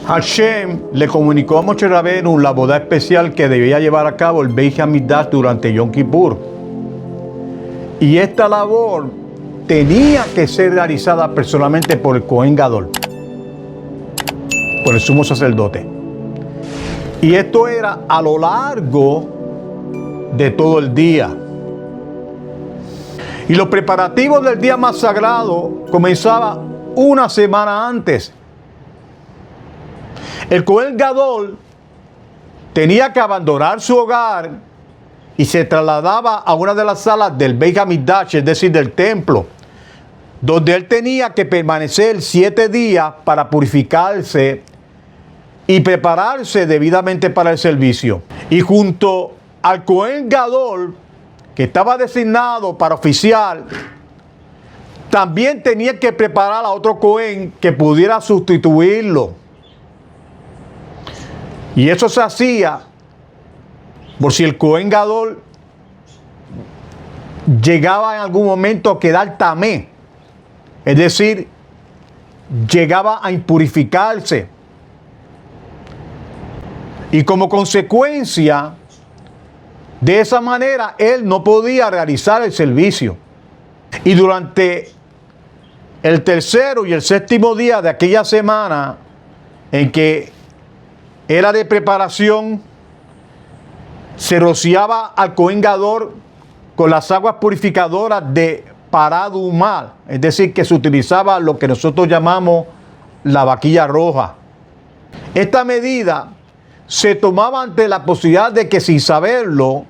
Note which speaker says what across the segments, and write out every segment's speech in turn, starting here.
Speaker 1: Hashem le comunicó a Moshe Rabenu la boda especial que debía llevar a cabo el Beit HaMikdash durante Yom Kippur. Y esta labor tenía que ser realizada personalmente por el Kohen Gadol, por el sumo sacerdote. Y esto era a lo largo de todo el día. Y los preparativos del día más sagrado comenzaban una semana antes. El Kohen Gadol tenía que abandonar su hogar y se trasladaba a una de las salas del Beit HaMikdash, es decir, del templo, donde él tenía que permanecer 7 días para purificarse y prepararse debidamente para el servicio. Y junto al Kohen Gadol, que estaba designado para oficiar, también tenía que preparar a otro Kohen que pudiera sustituirlo. Y eso se hacía por si el Kohen Gadol llegaba en algún momento a quedar tamé, es decir, llegaba a impurificarse. Y como consecuencia de esa manera, él no podía realizar el servicio. Y durante el tercero y el séptimo día de aquella semana, en que era de preparación, se rociaba al Kohen Gadol con las aguas purificadoras de Paradumar, es decir, que se utilizaba lo que nosotros llamamos la vaquilla roja. Esta medida se tomaba ante la posibilidad de que, sin saberlo,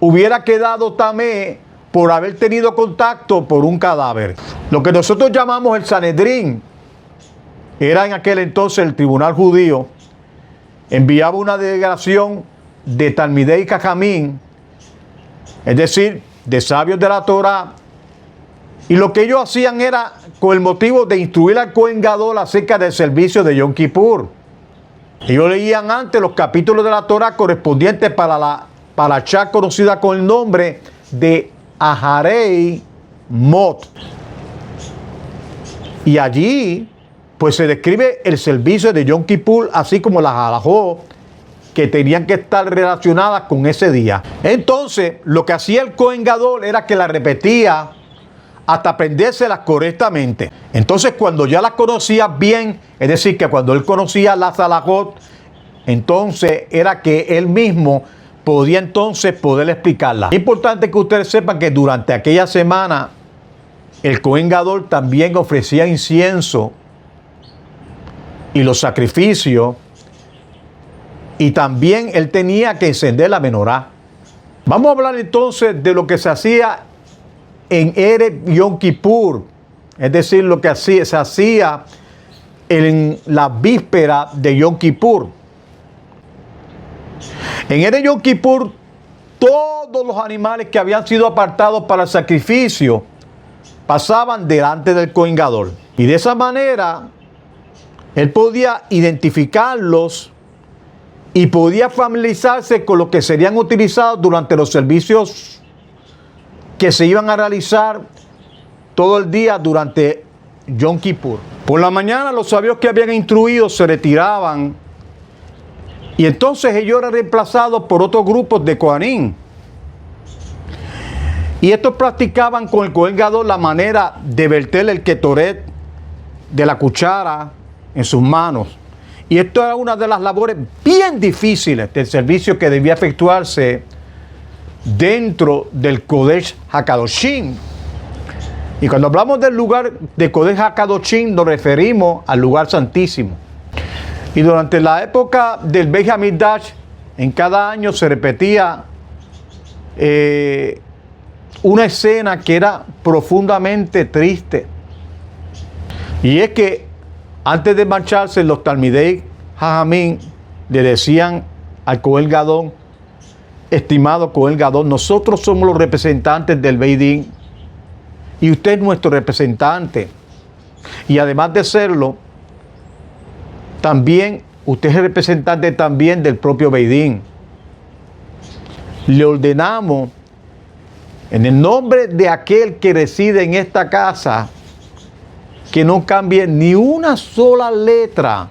Speaker 1: hubiera quedado tamé por haber tenido contacto por un cadáver. Lo que nosotros llamamos el Sanedrín, era en aquel entonces el tribunal judío, enviaba una delegación de Talmidei Jajamín, es decir, de sabios de la Torá, y lo que ellos hacían era con el motivo de instruir al Kohen Gadol acerca del servicio de Yom Kippur. Ellos leían antes los capítulos de la Torá correspondientes para la parashá conocida con el nombre de Aharei Mot. Y allí pues se describe el servicio de Yom Kippur, así como las halajot que tenían que estar relacionadas con ese día. Entonces, lo que hacía el Kohen Gadol era que las repetía hasta aprendérselas correctamente. Entonces, cuando ya las conocía bien, es decir, que cuando él conocía las halajot, entonces era que él mismo podía entonces poder explicarlas. Es importante que ustedes sepan que durante aquella semana el Kohen Gadol también ofrecía incienso y los sacrificios, y también él tenía que encender la menorá. Vamos a hablar entonces de lo que se hacía en Erev Yom Kippur, es decir, lo que se hacía en la víspera de Yom Kippur. En Erev Yom Kippur, todos los animales que habían sido apartados para el sacrificio pasaban delante del Kohen Gadol. Y de esa manera, él podía identificarlos y podía familiarizarse con los que serían utilizados durante los servicios que se iban a realizar todo el día durante Yom Kippur. Por la mañana los sabios que habían instruido se retiraban y entonces ellos eran reemplazados por otros grupos de Kohanim. Y estos practicaban con el Kohen Gadol la manera de verter el ketoret de la cuchara en sus manos. Y esto era una de las labores bien difíciles del servicio que debía efectuarse dentro del Kodesh HaKadoshim. Y cuando hablamos del lugar de Kodesh HaKadoshim, nos referimos al lugar santísimo. Y durante la época del Beit HaMikdash, en cada año se repetía una escena que era profundamente triste. Y es que antes de marcharse, los Talmidei Jajamín le decían al Kohen Gadol: estimado Kohen Gadol, nosotros somos los representantes del Beit Din y usted es nuestro representante. Y además de serlo, también usted es el representante también del propio Beit Din. Le ordenamos, en el nombre de aquel que reside en esta casa, que no cambie ni una sola letra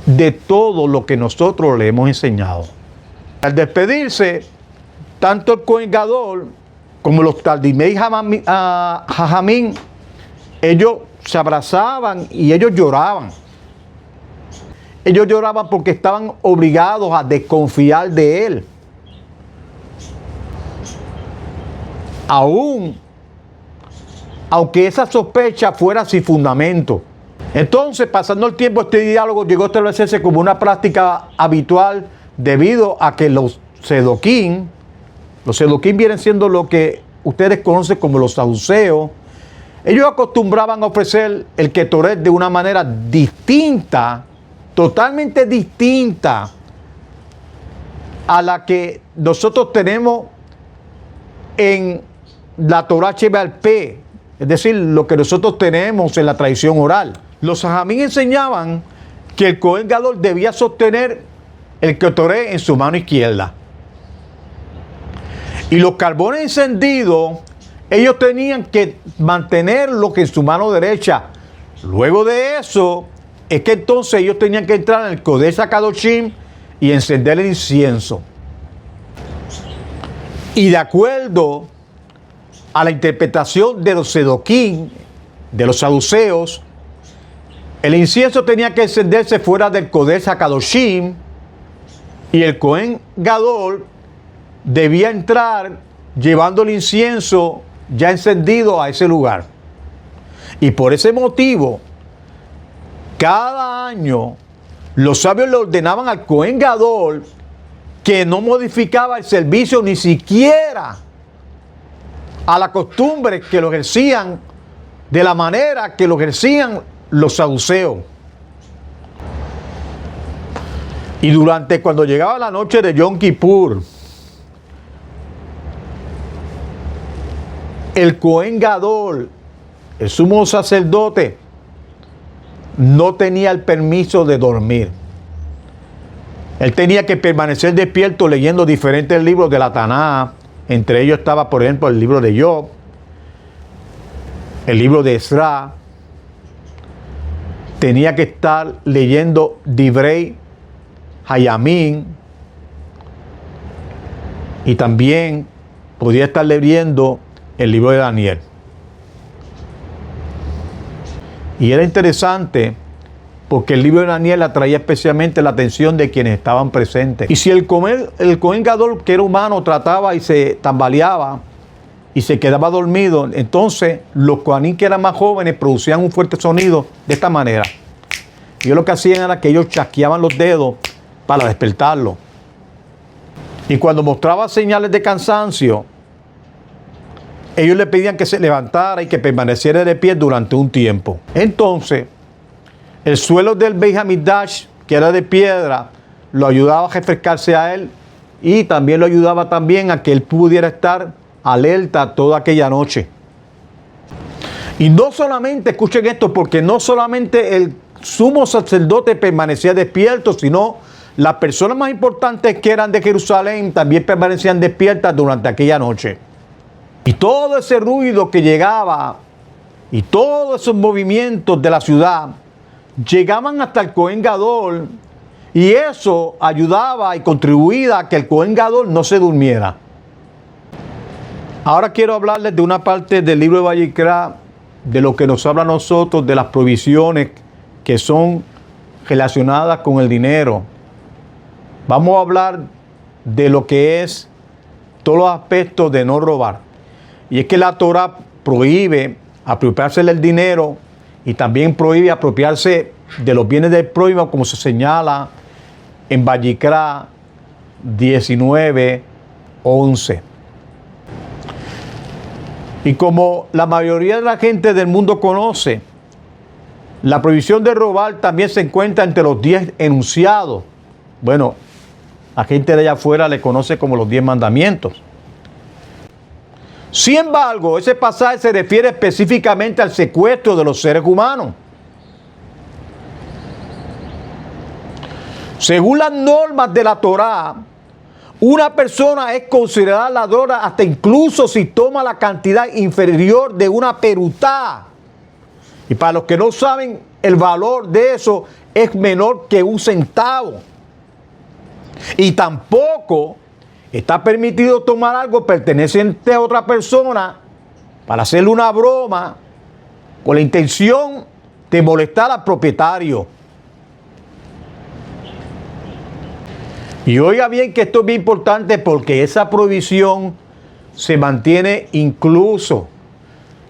Speaker 1: de todo lo que nosotros le hemos enseñado. Al despedirse, tanto el Cohen Gadol como los Talmidei Jajamim, ellos se abrazaban y ellos lloraban. Ellos lloraban porque estaban obligados a desconfiar de él. Aunque esa sospecha fuera sin fundamento. Entonces, pasando el tiempo, este diálogo llegó a establecerse como una práctica habitual debido a que los Sedoquim vienen siendo lo que ustedes conocen como los saduceos. Ellos acostumbraban a ofrecer el Ketoret de una manera distinta, totalmente distinta a la que nosotros tenemos en la Torah Shebe'al Peh, es decir, lo que nosotros tenemos en la tradición oral. Los Jajamim enseñaban que el Cohen Gadol debía sostener el Ketoret en su mano izquierda. Y los carbones encendidos, ellos tenían que mantenerlo en su mano derecha. Luego de eso, es que entonces ellos tenían que entrar en el Kodesh HaKadoshim y encender el incienso. Y de acuerdo a la interpretación de los Sedoquim, de los saduceos, el incienso tenía que encenderse fuera del Kodesh HaKadoshim y el Cohen Gadol debía entrar llevando el incienso ya encendido a ese lugar. Y por ese motivo, cada año los sabios le ordenaban al Cohen Gadol que no modificaba el servicio ni siquiera a la costumbre que lo ejercían de la manera que lo ejercían los saduceos. Y cuando llegaba la noche de Yom Kippur, el Cohen Gadol, el sumo sacerdote, no tenía el permiso de dormir. Él tenía que permanecer despierto leyendo diferentes libros de la Taná. Entre ellos estaba, por ejemplo, el libro de Job, el libro de Ezra. Tenía que estar leyendo Divrei Hayamim. Y también podía estar leyendo el libro de Daniel. Y era interesante porque el libro de Daniel atraía especialmente la atención de quienes estaban presentes. Y si el Cohen Gadol, que era humano, trataba y se tambaleaba y se quedaba dormido, entonces los Kohanim, que eran más jóvenes, producían un fuerte sonido de esta manera. Y ellos lo que hacían era que ellos chasqueaban los dedos para despertarlo. Y cuando mostraba señales de cansancio, ellos le pedían que se levantara y que permaneciera de pie durante un tiempo. Entonces, el suelo del Beit HaMikdash, que era de piedra, lo ayudaba a refrescarse a él y también lo ayudaba a que él pudiera estar alerta toda aquella noche. Y no solamente, escuchen esto, porque no solamente el sumo sacerdote permanecía despierto, sino las personas más importantes que eran de Jerusalén también permanecían despiertas durante aquella noche. Y todo ese ruido que llegaba y todos esos movimientos de la ciudad llegaban hasta el Cohen Gadol, y eso ayudaba y contribuía a que el Cohen Gadol no se durmiera. Ahora quiero hablarles de una parte del libro de Vayikra, de lo que nos habla a nosotros de las provisiones que son relacionadas con el dinero. Vamos a hablar de lo que es todos los aspectos de no robar. Y es que la Torah prohíbe apropiarse del dinero y también prohíbe apropiarse de los bienes del prójimo, como se señala en Vayikra 19:11. Y como la mayoría de la gente del mundo conoce, la prohibición de robar también se encuentra entre los 10 enunciados. Bueno, la gente de allá afuera le conoce como los 10 mandamientos. Sin embargo, ese pasaje se refiere específicamente al secuestro de los seres humanos. Según las normas de la Torá, una persona es considerada ladrona hasta incluso si toma la cantidad inferior de una perutá. Y para los que no saben el valor de eso es menor que un centavo. Y tampoco está permitido tomar algo perteneciente a otra persona para hacerle una broma con la intención de molestar al propietario. Y oiga bien que esto es bien importante porque esa prohibición se mantiene incluso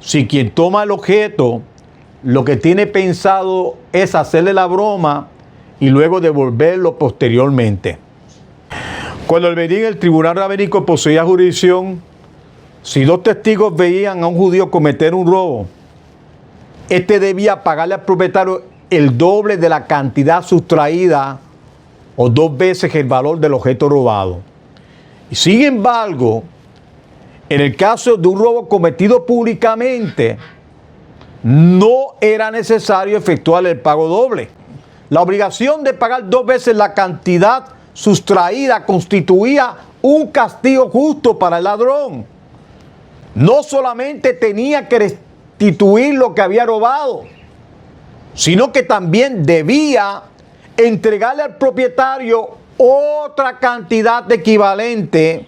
Speaker 1: si quien toma el objeto lo que tiene pensado es hacerle la broma y luego devolverlo posteriormente. Cuando el Bedín, el tribunal rabínico, poseía jurisdicción, si dos testigos veían a un judío cometer un robo, este debía pagarle al propietario el doble de la cantidad sustraída o 2 veces el valor del objeto robado. Y sin embargo, en el caso de un robo cometido públicamente, no era necesario efectuar el pago doble. La obligación de pagar 2 veces la cantidad sustraída constituía un castigo justo para el ladrón. No solamente tenía que restituir lo que había robado, sino que también debía entregarle al propietario otra cantidad equivalente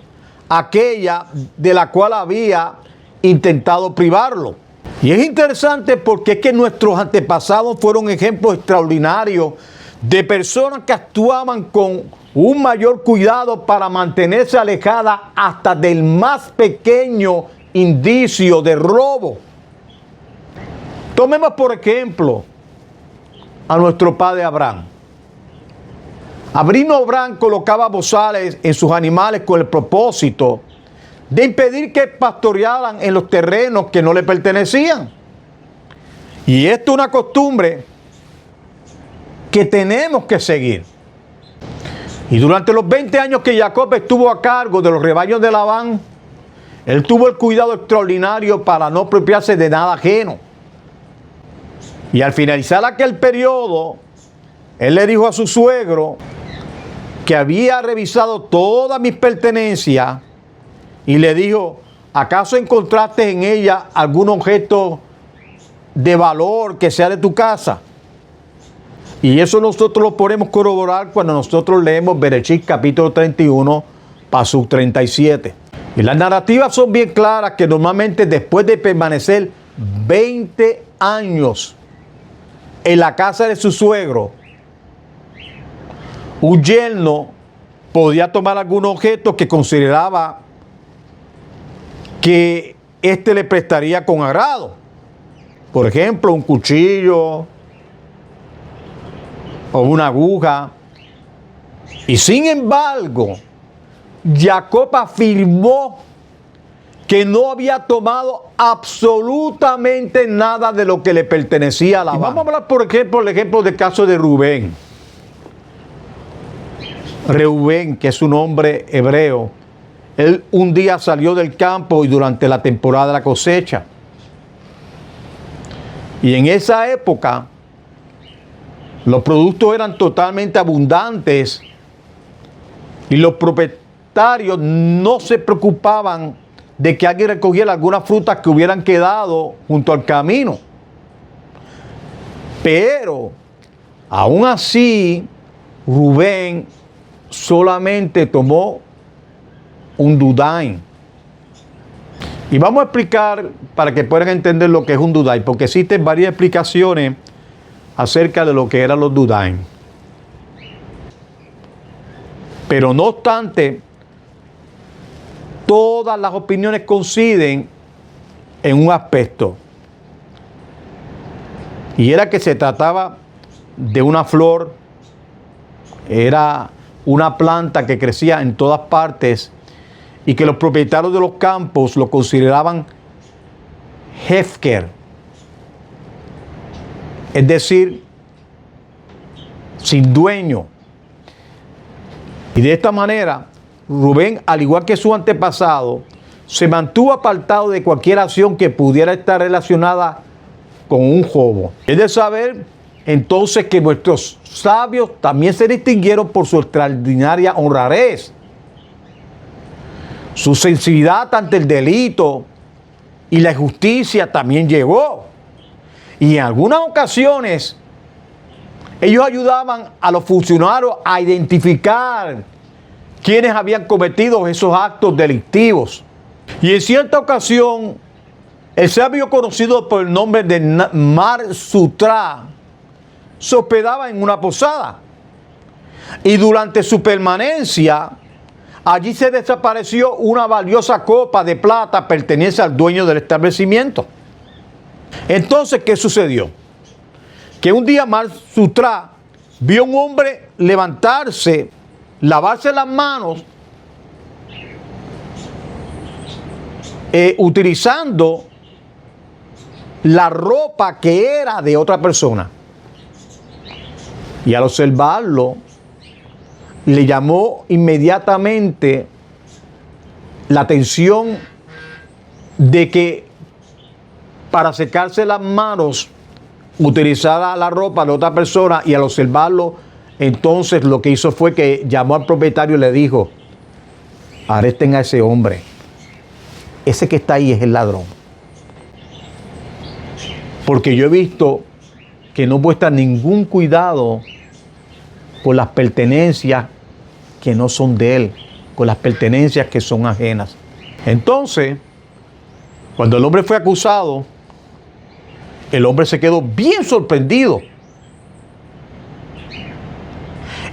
Speaker 1: a aquella de la cual había intentado privarlo. Y es interesante porque es que nuestros antepasados fueron ejemplos extraordinarios de personas que actuaban con un mayor cuidado para mantenerse alejada hasta del más pequeño indicio de robo. Tomemos por ejemplo a nuestro padre Abraham. Abraham colocaba bozales en sus animales con el propósito de impedir que pastorearan en los terrenos que no le pertenecían. Y esto es una costumbre que tenemos que seguir. Y durante los 20 años que Jacob estuvo a cargo de los rebaños de Labán, él tuvo el cuidado extraordinario para no apropiarse de nada ajeno. Y al finalizar aquel periodo, él le dijo a su suegro que había revisado todas mis pertenencias y le dijo, ¿acaso encontraste en ella algún objeto de valor que sea de tu casa? Y eso nosotros lo podemos corroborar cuando nosotros leemos Bereshit capítulo 31, pasuk 37. Y las narrativas son bien claras que normalmente después de permanecer 20 años en la casa de su suegro, un yerno podía tomar algún objeto que consideraba que éste le prestaría con agrado. Por ejemplo, un cuchillo o una aguja. Y sin embargo, Jacob afirmó que no había tomado absolutamente nada de lo que le pertenecía a Labán. Y vamos a hablar, por ejemplo, el ejemplo del caso de Rubén. Reubén, que es un nombre hebreo, él un día salió del campo y durante la temporada de la cosecha. Y en esa época, los productos eran totalmente abundantes y los propietarios no se preocupaban de que alguien recogiera algunas frutas que hubieran quedado junto al camino. Pero, aún así, Rubén solamente tomó un dudaim. Y vamos a explicar para que puedan entender lo que es un dudaim, porque existen varias explicaciones acerca de lo que eran los dudaim. Pero no obstante, todas las opiniones coinciden en un aspecto. Y era que se trataba de una flor, era una planta que crecía en todas partes y que los propietarios de los campos lo consideraban hefker, es decir, sin dueño. Y de esta manera, Rubén, al igual que su antepasado, se mantuvo apartado de cualquier acción que pudiera estar relacionada con un robo. Es de saber entonces que nuestros sabios también se distinguieron por su extraordinaria honradez, su sensibilidad ante el delito y la injusticia también llegó. Y en algunas ocasiones Ellos ayudaban a los funcionarios a identificar quienes habían cometido esos actos delictivos. Y en cierta ocasión, el sabio conocido por el nombre de Mar Sutra se hospedaba en una posada. Y durante su permanencia, allí se desapareció una valiosa copa de plata perteneciente al dueño del establecimiento. Entonces, ¿qué sucedió? Que un día Mar Sutra vio a un hombre levantarse, lavarse las manos, utilizando la ropa que era de otra persona. Y al observarlo, le llamó inmediatamente la atención de que para secarse las manos utilizara la ropa de otra persona, y al observarlo, entonces lo que hizo fue que llamó al propietario y le dijo: arresten a ese hombre. Ese que está ahí es el ladrón. Porque yo he visto que no muestra ningún cuidado con las pertenencias que no son de él, con las pertenencias que son ajenas. Entonces, cuando el hombre fue acusado, el hombre se quedó bien sorprendido.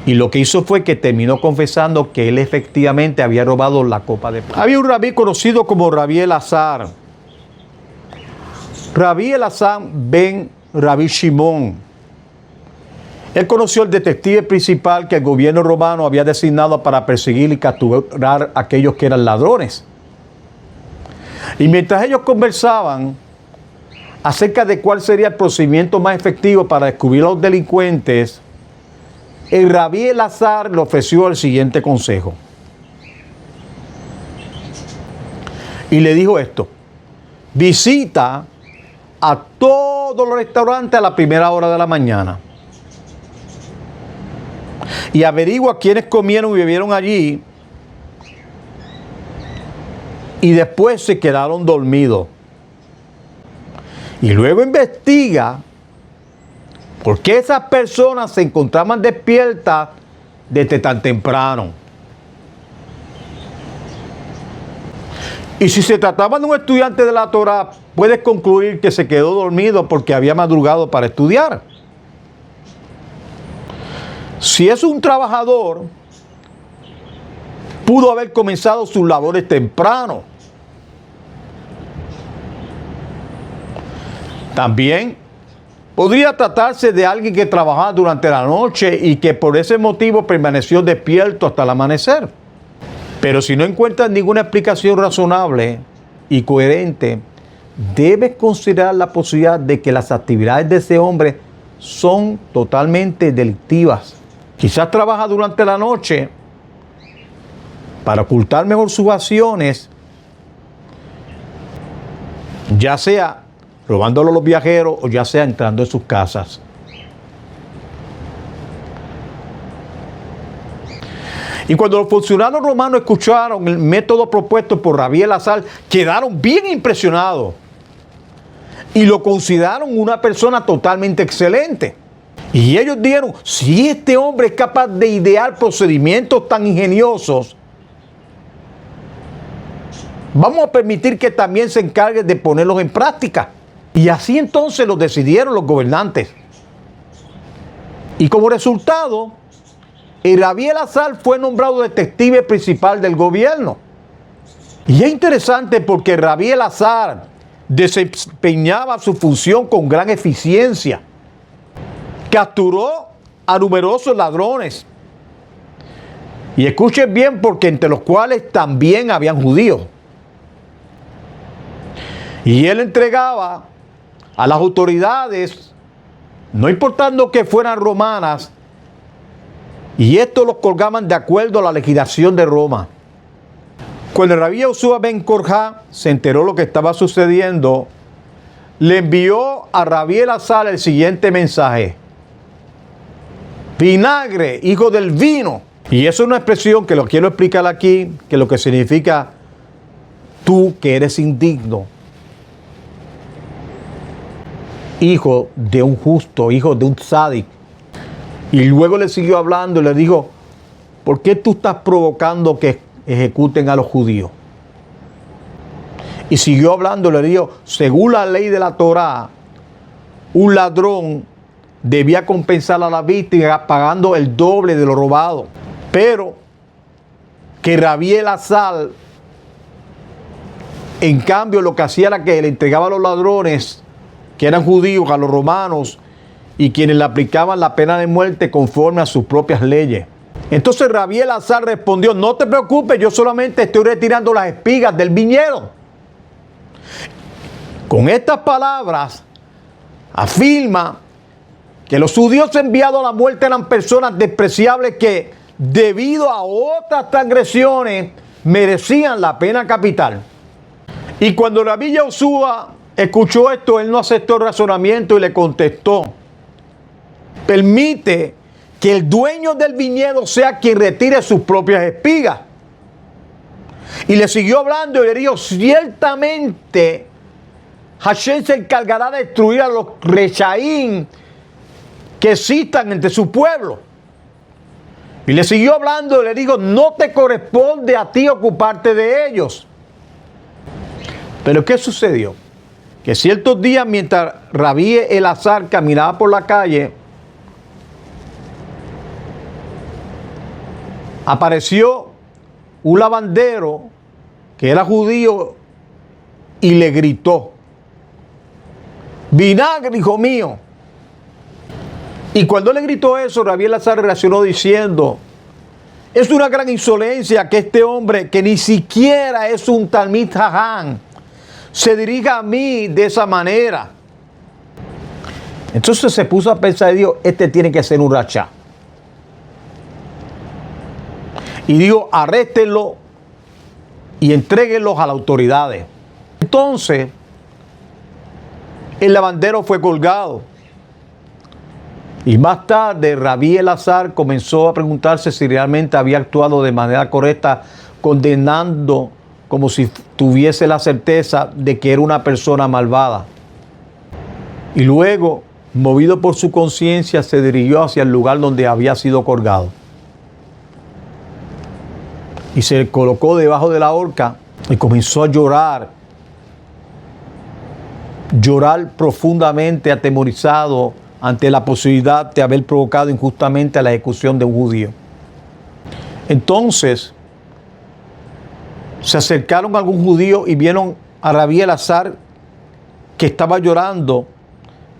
Speaker 1: Y lo que hizo fue que terminó confesando que él efectivamente había robado la copa de plata. Había un rabí conocido como Rabí Elazar. Rabí Elazar ben Rabí Shimón. Él conoció al detective principal que el gobierno romano había designado para perseguir y capturar a aquellos que eran ladrones. Y mientras ellos conversaban acerca de cuál sería el procedimiento más efectivo para descubrir a los delincuentes, el Rabí Elazar le ofreció el siguiente consejo. Y le dijo esto: visita a todos los restaurantes a la primera hora de la mañana y averigua quiénes comieron y bebieron allí y después se quedaron dormidos. Y luego investiga por qué esas personas se encontraban despiertas desde tan temprano. Y si se trataba de un estudiante de la Torá, puedes concluir que se quedó dormido porque había madrugado para estudiar. Si es un trabajador, pudo haber comenzado sus labores temprano. También podría tratarse de alguien que trabajaba durante la noche y que por ese motivo permaneció despierto hasta el amanecer. Pero si no encuentras ninguna explicación razonable y coherente, debes considerar la posibilidad de que las actividades de ese hombre son totalmente delictivas. Quizás trabaja durante la noche para ocultar mejor sus acciones, ya sea robándolo a los viajeros o ya sea entrando en sus casas. Y cuando los funcionarios romanos escucharon el método propuesto por Rabí Elazar, quedaron bien impresionados y lo consideraron una persona totalmente excelente. Y ellos dijeron: si este hombre es capaz de idear procedimientos tan ingeniosos, vamos a permitir que también se encargue de ponerlos en práctica. Y así entonces lo decidieron los gobernantes. Y como resultado, el Rabí Elazar fue nombrado detective principal del gobierno. Y es interesante porque Rabí Elazar desempeñaba su función con gran eficiencia. Capturó a numerosos ladrones. Y escuchen bien, porque entre los cuales también habían judíos. Y él entregaba a las autoridades, no importando que fueran romanas, y estos los colgaban de acuerdo a la legislación de Roma. Cuando el Rabí Yoshua ben Korjá se enteró lo que estaba sucediendo, le envió a Rabí Elazar el siguiente mensaje: vinagre, hijo del vino. Y eso es una expresión que lo quiero explicar aquí, que lo que significa: tú que eres indigno, hijo de un justo, hijo de un tzadik. Y luego le siguió hablando y le dijo, ¿por qué tú estás provocando que ejecuten a los judíos? Y siguió hablando y le dijo, según la ley de la Torá, un ladrón debía compensar a la víctima pagando el doble de lo robado. Pero que Rabí Elazar, en cambio, lo que hacía era que le entregaba a los ladrones, que eran judíos, a los romanos, y quienes le aplicaban la pena de muerte conforme a sus propias leyes. Entonces Rabí Elazar respondió, no te preocupes, yo solamente estoy retirando las espigas del viñedo. Con estas palabras afirma que los judíos enviados a la muerte eran personas despreciables que, debido a otras transgresiones, merecían la pena capital. Y cuando Rabí Yoshua escuchó esto, él no aceptó el razonamiento y le contestó, permite que el dueño del viñedo sea quien retire sus propias espigas. Y le siguió hablando y le dijo, ciertamente Hashem se encargará de destruir a los rechaín que existan entre su pueblo. Y le siguió hablando y le dijo, no te corresponde a ti ocuparte de ellos. Pero ¿qué sucedió? Que ciertos días, mientras Rabí Elazar caminaba por la calle, apareció un lavandero que era judío y le gritó, vinagre, hijo mío. Y cuando le gritó eso, Rabí Elazar reaccionó diciendo, es una gran insolencia que este hombre, que ni siquiera es un Talmid Jajam, se dirija a mí de esa manera. Entonces se puso a pensar y dijo, este tiene que ser un rachá. Y dijo, arréstenlo y entréguenlos a las autoridades. Entonces, el lavandero fue colgado. Y más tarde, Rabí Elazar comenzó a preguntarse si realmente había actuado de manera correcta, condenando como si tuviese la certeza de que era una persona malvada. Y luego, movido por su conciencia, se dirigió hacia el lugar donde había sido colgado. Y se colocó debajo de la horca y comenzó a llorar. Llorar profundamente, atemorizado ante la posibilidad de haber provocado injustamente la ejecución de un judío. Entonces, se acercaron a algún judío y vieron a Rabí Elazar que estaba llorando,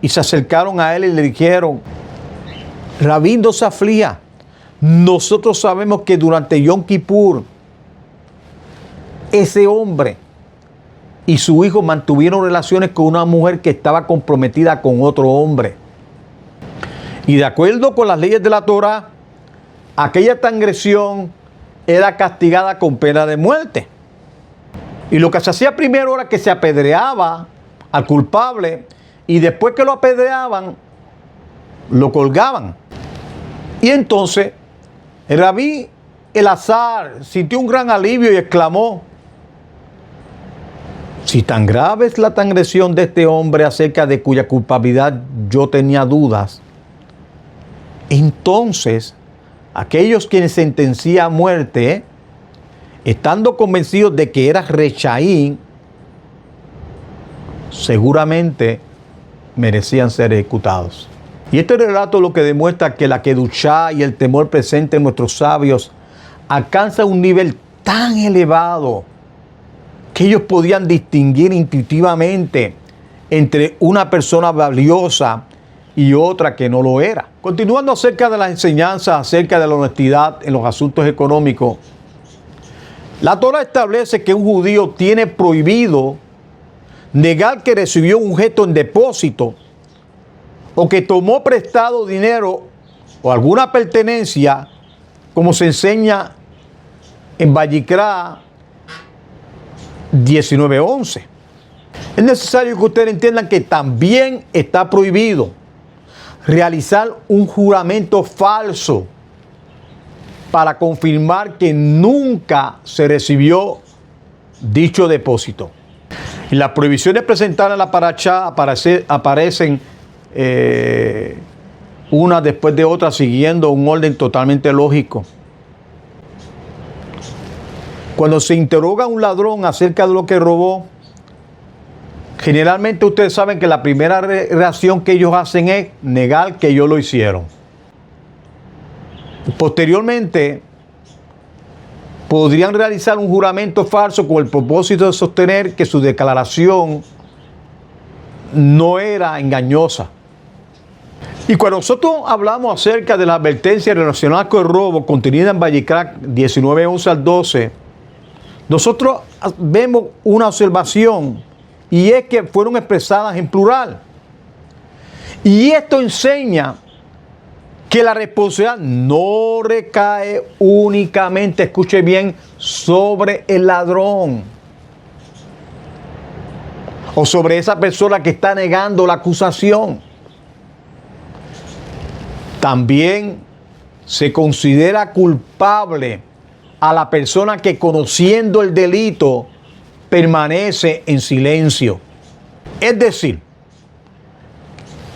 Speaker 1: y se acercaron a él y le dijeron, Rabí, no se aflija. Nosotros sabemos que durante Yom Kippur, ese hombre y su hijo mantuvieron relaciones con una mujer que estaba comprometida con otro hombre. Y de acuerdo con las leyes de la Torá, aquella transgresión era castigada con pena de muerte. Y lo que se hacía primero era que se apedreaba al culpable, y después que lo apedreaban, lo colgaban. Y entonces, el Rabí Elazar sintió un gran alivio y exclamó, si tan grave es la transgresión de este hombre acerca de cuya culpabilidad yo tenía dudas, entonces aquellos quienes sentencian a muerte, estando convencidos de que era rechaín, seguramente merecían ser ejecutados. Y este relato lo que demuestra que la kedushá y el temor presente en nuestros sabios alcanza un nivel tan elevado que ellos podían distinguir intuitivamente entre una persona valiosa y otra que no lo era. Continuando acerca de las enseñanzas acerca de la honestidad en los asuntos económicos, la Torá establece que un judío tiene prohibido negar que recibió un objeto en depósito o que tomó prestado dinero o alguna pertenencia, como se enseña en Vayikra 19:11. Es necesario que ustedes entiendan que también está prohibido realizar un juramento falso para confirmar que nunca se recibió dicho depósito. Y las prohibiciones presentadas en la Parashá aparecen una después de otra, siguiendo un orden totalmente lógico. Cuando se interroga a un ladrón acerca de lo que robó, generalmente ustedes saben que la primera reacción que ellos hacen es negar que ellos lo hicieron. Posteriormente, podrían realizar un juramento falso con el propósito de sostener que su declaración no era engañosa. Y cuando nosotros hablamos acerca de la advertencia relacionada con el robo contenida en Vallicrac 19, 11 al 12, nosotros vemos una observación, y es que fueron expresadas en plural. Y esto enseña que la responsabilidad no recae únicamente, escuche bien, sobre el ladrón o sobre esa persona que está negando la acusación. También se considera culpable a la persona que, conociendo el delito, permanece en silencio. Es decir,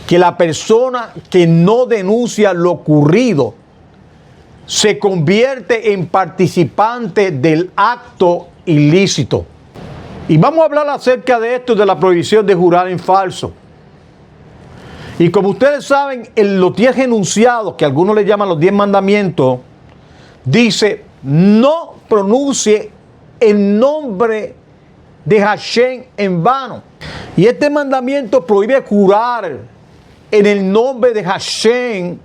Speaker 1: que la persona que no denuncia lo ocurrido se convierte en participante del acto ilícito. Y vamos a hablar acerca de esto, de la prohibición de jurar en falso. Y como ustedes saben, en los 10 enunciados, que algunos le llaman los 10 mandamientos, dice: no pronuncie el nombre de Hashem en vano. Y este mandamiento prohíbe jurar en el nombre de Hashem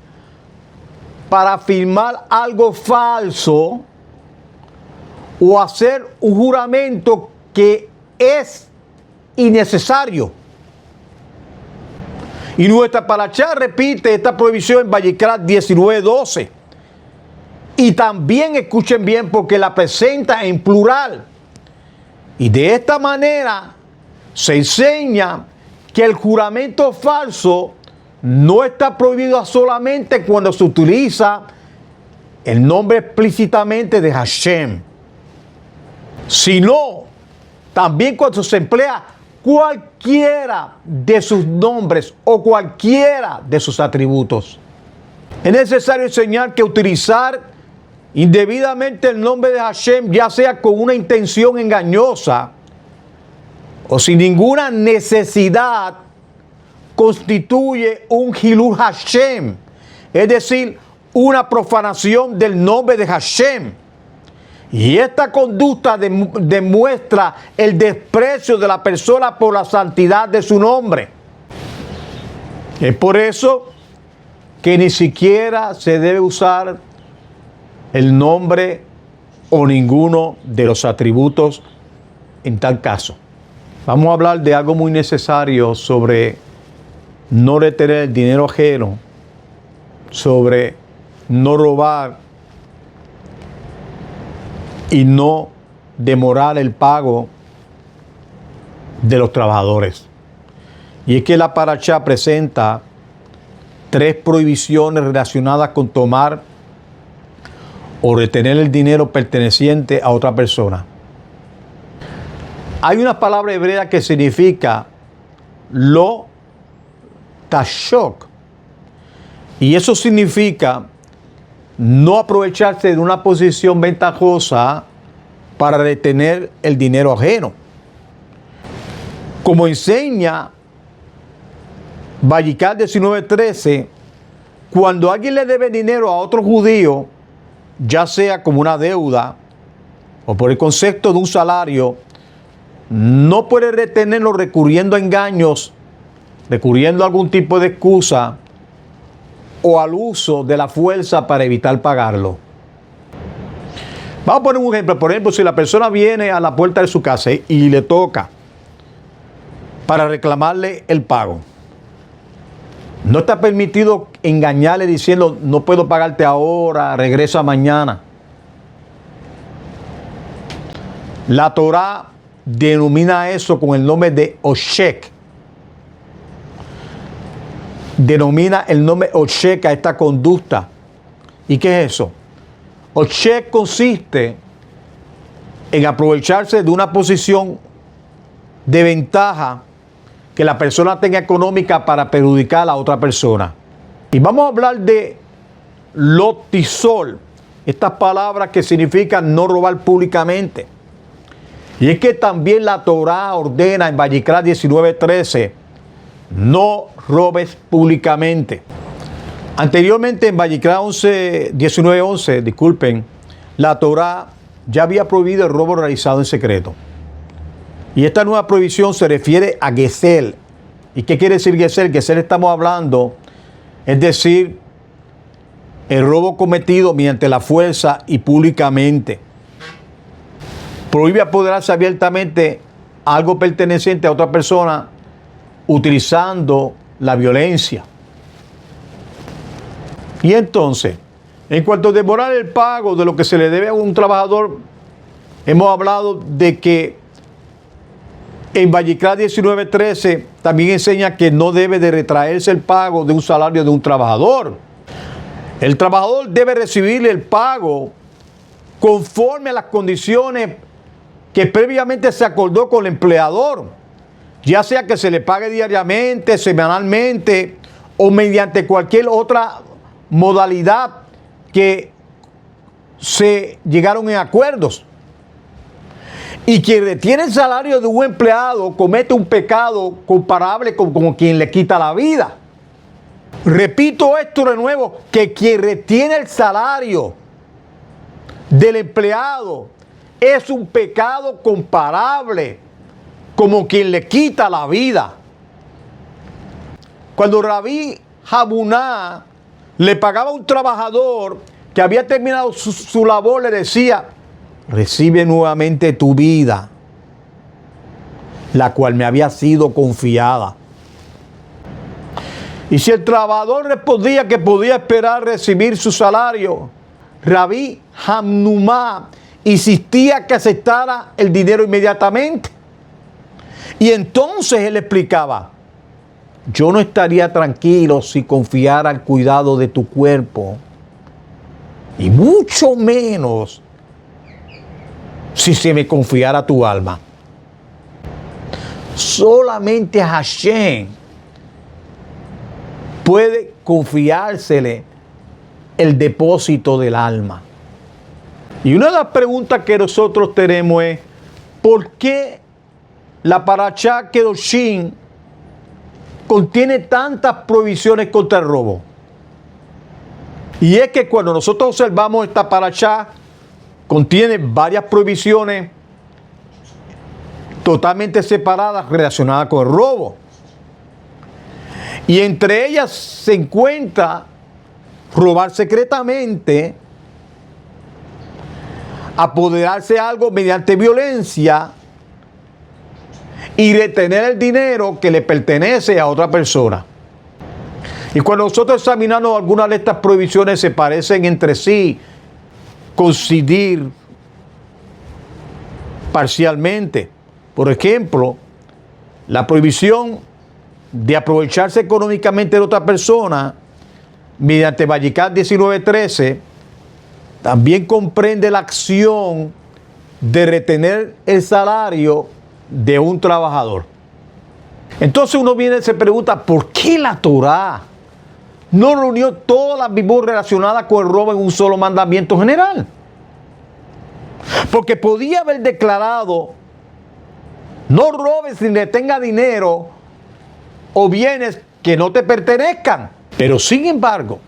Speaker 1: para afirmar algo falso o hacer un juramento que es innecesario. Y nuestra parashá repite esta prohibición en Vallicrac 19:12. Y también escuchen bien, porque la presenta en plural. Y de esta manera se enseña que el juramento falso no está prohibido solamente cuando se utiliza el nombre explícitamente de Hashem, sino también cuando se emplea cualquiera de sus nombres o cualquiera de sus atributos. Es necesario enseñar que utilizar indebidamente el nombre de Hashem, ya sea con una intención engañosa o sin ninguna necesidad, constituye un Hilul Hashem, es decir, una profanación del nombre de Hashem. Y esta conducta demuestra el desprecio de la persona por la santidad de su nombre. Es por eso que ni siquiera se debe usar el nombre o ninguno de los atributos en tal caso. Vamos a hablar de algo muy necesario sobre no retener el dinero ajeno, sobre no robar y no demorar el pago de los trabajadores. Y es que la parashá presenta 3 prohibiciones relacionadas con tomar o retener el dinero perteneciente a otra persona. Hay una palabra hebrea que significa lo tashok, y eso significa no aprovecharse de una posición ventajosa para retener el dinero ajeno. Como enseña Vallicrac 19:13, cuando alguien le debe dinero a otro judío, ya sea como una deuda o por el concepto de un salario, no puede retenerlo recurriendo a engaños, recurriendo a algún tipo de excusa o al uso de la fuerza para evitar pagarlo. Vamos a poner un ejemplo. Por ejemplo, si la persona viene a la puerta de su casa y le toca para reclamarle el pago, no está permitido engañarle diciendo: no puedo pagarte ahora, regresa mañana. La Torá denomina eso con el nombre de Oshek. Denomina el nombre Oshek a esta conducta. ¿Y qué es eso? Oshek consiste en aprovecharse de una posición de ventaja que la persona tenga económica para perjudicar a la otra persona. Y vamos a hablar de lotisol, estas palabras que significan no robar públicamente. Y es que también la Torá ordena en Vayikra 19:13, no robes públicamente. Anteriormente en Vayikra 19:11, disculpen, la Torá ya había prohibido el robo realizado en secreto. Y esta nueva prohibición se refiere a Gesel. ¿Y qué quiere decir Gesel? Gesel estamos hablando, es decir, el robo cometido mediante la fuerza y públicamente. Prohíbe apoderarse abiertamente a algo perteneciente a otra persona utilizando la violencia. Y entonces, en cuanto a demorar el pago de lo que se le debe a un trabajador, hemos hablado de que en Vayikra 19:13 también enseña que no debe de retraerse el pago de un salario de un trabajador. El trabajador debe recibir el pago conforme a las condiciones que previamente se acordó con el empleador, ya sea que se le pague diariamente, semanalmente o mediante cualquier otra modalidad que se llegaron en acuerdos. Y quien retiene el salario de un empleado comete un pecado comparable con quien le quita la vida. Repito esto de nuevo, que quien retiene el salario del empleado es un pecado comparable como quien le quita la vida. Cuando Rabí Jabuná le pagaba a un trabajador que había terminado su labor, le decía: recibe nuevamente tu vida, la cual me había sido confiada. Y si el trabajador respondía que podía esperar recibir su salario, Rabí Jabuná insistía que aceptara el dinero inmediatamente. Y entonces él explicaba: yo no estaría tranquilo si confiara el cuidado de tu cuerpo, y mucho menos si se me confiara tu alma. Solamente a Hashem puede confiársele el depósito del alma. Y una de las preguntas que nosotros tenemos es: ¿por qué la Parashá Kedoshim contiene tantas prohibiciones contra el robo? Y es que cuando nosotros observamos esta Parashá, contiene varias prohibiciones totalmente separadas relacionadas con el robo. Y entre ellas se encuentra robar secretamente, apoderarse de algo mediante violencia y retener el dinero que le pertenece a otra persona. Y cuando nosotros examinamos algunas de estas prohibiciones, se parecen entre sí, coincidir parcialmente. Por ejemplo, la prohibición de aprovecharse económicamente de otra persona mediante Vayikra 19:13 también comprende la acción de retener el salario de un trabajador. Entonces uno viene y se pregunta: ¿por qué la Torá no reunió todas las virtudes relacionadas con el robo en un solo mandamiento general? Porque podía haber declarado: no robes ni retenga dinero o bienes que no te pertenezcan. Pero sin embargo,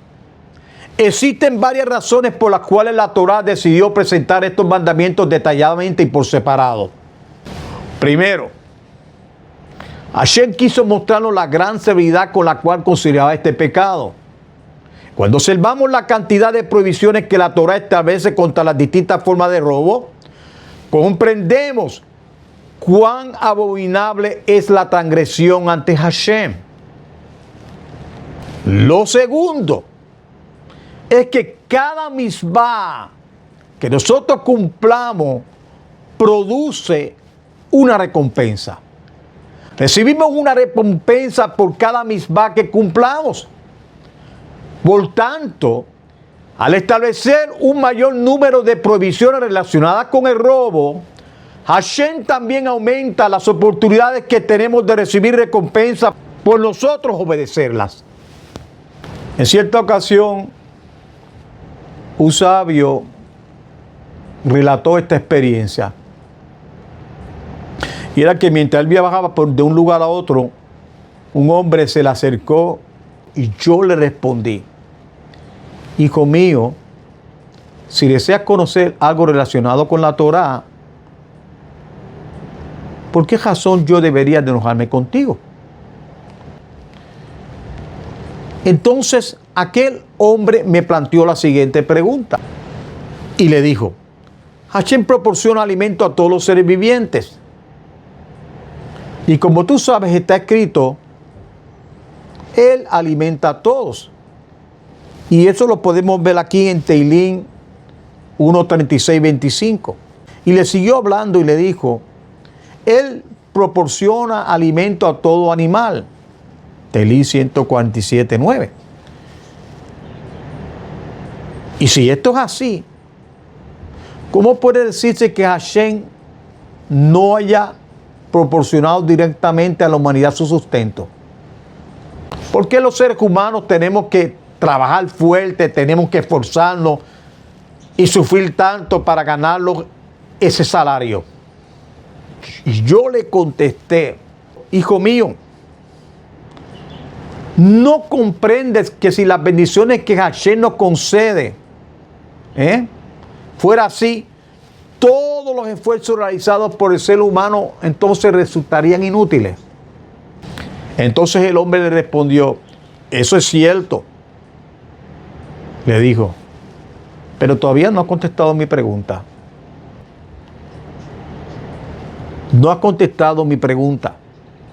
Speaker 1: existen varias razones por las cuales la Torá decidió presentar estos mandamientos detalladamente y por separado. Primero, Hashem quiso mostrarnos la gran severidad con la cual consideraba este pecado. Cuando observamos la cantidad de prohibiciones que la Torá establece contra las distintas formas de robo, comprendemos cuán abominable es la transgresión ante Hashem. Lo segundo es que cada misbah que nosotros cumplamos produce una recompensa. Recibimos una recompensa por cada misbah que cumplamos. Por tanto, al establecer un mayor número de prohibiciones relacionadas con el robo, Hashem también aumenta las oportunidades que tenemos de recibir recompensa por nosotros obedecerlas. En cierta ocasión, un sabio relató esta experiencia. Y era que mientras él viajaba de un lugar a otro, un hombre se le acercó y yo le respondí: hijo mío, si deseas conocer algo relacionado con la Torá, ¿por qué razón yo debería de enojarme contigo? Entonces aquel hombre me planteó la siguiente pregunta y le dijo: Hashem proporciona alimento a todos los seres vivientes. Y como tú sabes, está escrito, Él alimenta a todos. Y eso lo podemos ver aquí en Teilín 1:36-25. Y le siguió hablando y le dijo: Él proporciona alimento a todo animal. Teilín 147:9. Y si esto es así, ¿cómo puede decirse que Hashem no haya proporcionado directamente a la humanidad su sustento? ¿Por qué los seres humanos tenemos que trabajar fuerte, tenemos que esforzarnos y sufrir tanto para ganar ese salario? Y yo le contesté: hijo mío, ¿no comprendes que si las bendiciones que Hashem nos concede fuera así, todos los esfuerzos realizados por el ser humano entonces resultarían inútiles? Entonces el hombre le respondió: eso es cierto. Le dijo: pero todavía no ha contestado mi pregunta. No ha contestado mi pregunta.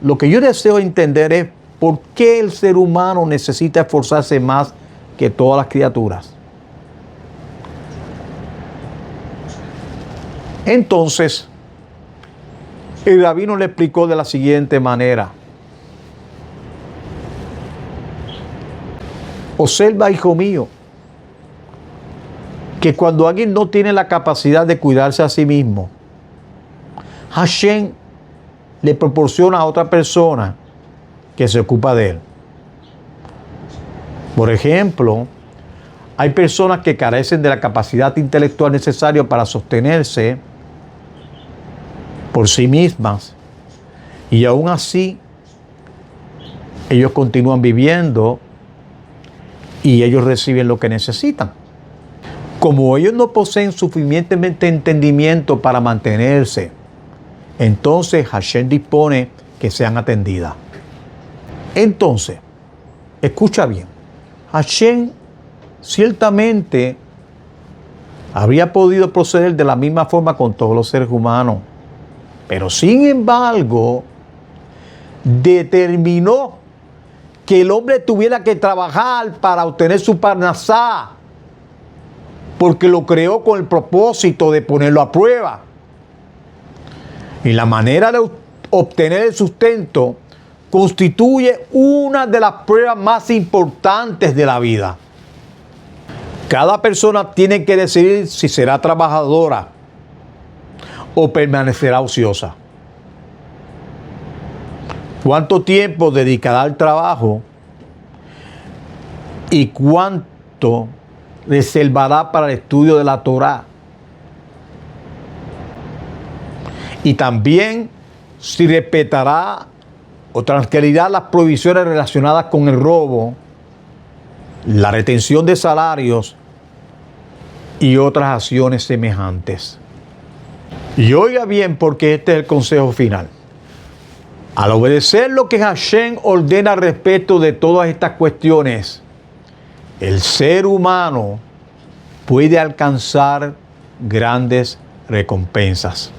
Speaker 1: Lo que yo deseo entender es por qué el ser humano necesita esforzarse más que todas las criaturas. Entonces, el rabino le explicó de la siguiente manera: observa, hijo mío, que cuando alguien no tiene la capacidad de cuidarse a sí mismo, Hashem le proporciona a otra persona que se ocupa de él. Por ejemplo, hay personas que carecen de la capacidad intelectual necesaria para sostenerse por sí mismas, y aún así ellos continúan viviendo y ellos reciben lo que necesitan. Como ellos no poseen suficientemente entendimiento para mantenerse, entonces Hashem dispone que sean atendidas. Entonces, escucha bien, Hashem ciertamente habría podido proceder de la misma forma con todos los seres humanos, pero sin embargo determinó que el hombre tuviera que trabajar para obtener su parnasá, porque lo creó con el propósito de ponerlo a prueba. Y la manera de obtener el sustento constituye una de las pruebas más importantes de la vida. Cada persona tiene que decidir si será trabajadora o permanecerá ociosa. ¿Cuánto tiempo dedicará al trabajo y cuánto reservará para el estudio de la Torá? Y también si respetará o transgredirá las prohibiciones relacionadas con el robo, la retención de salarios y otras acciones semejantes. Y oiga bien, porque este es el consejo final. Al obedecer lo que Hashem ordena respecto de todas estas cuestiones, el ser humano puede alcanzar grandes recompensas.